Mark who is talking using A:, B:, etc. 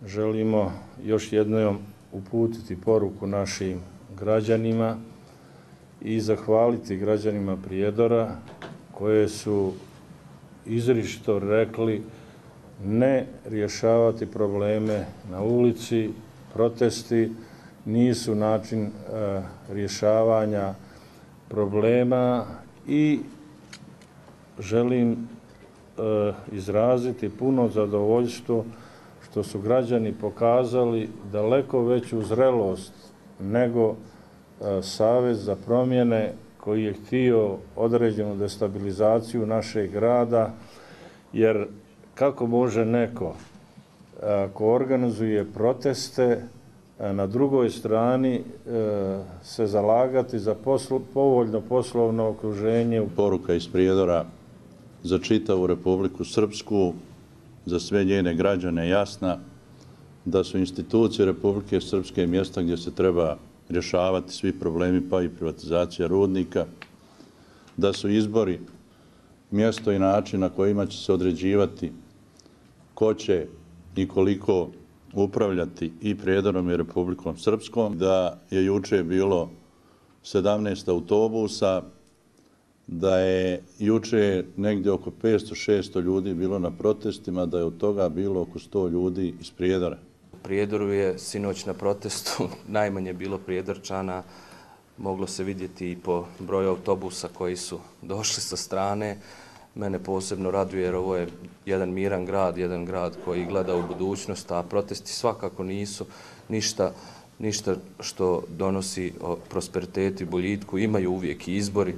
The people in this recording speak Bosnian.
A: želimo još jednom uputiti poruku našim građanima i zahvaliti građanima Prijedora koje su izričito rekli ne rješavati probleme na ulici, protesti nisu način rješavanja problema i želim izraziti puno zadovoljstvo što su građani pokazali daleko veću zrelost nego Savez za promjene koji je htio određenu destabilizaciju našeg grada, jer kako može neko ko organizuje proteste na drugoj strani se zalagati za povoljno poslovno okruženje.
B: Poruka iz Prijedora za čitavu Republiku Srpsku, za sve njene građane jasna, da su institucije Republike Srpske mjesta gdje se treba rješavati svi problemi, pa i privatizacija rudnika, da su izbori mjesto i način na kojima će se određivati ko će i koliko upravljati i Prijedorom i Republikom Srpskom, da je juče bilo 17 autobusa, da je juče negdje oko 500-600 ljudi bilo na protestima, da je od toga bilo oko 100 ljudi iz Prijedora.
C: U Prijedoru je sinoć na protestu najmanje bilo Prijedorčana, moglo se vidjeti i po broju autobusa koji su došli sa strane. Mene posebno raduje jer ovo je jedan miran grad, jedan grad koji gleda u budućnost, a protesti svakako nisu ništa što donosi prosperitetu i boljitku. Imaju uvijek i izbori.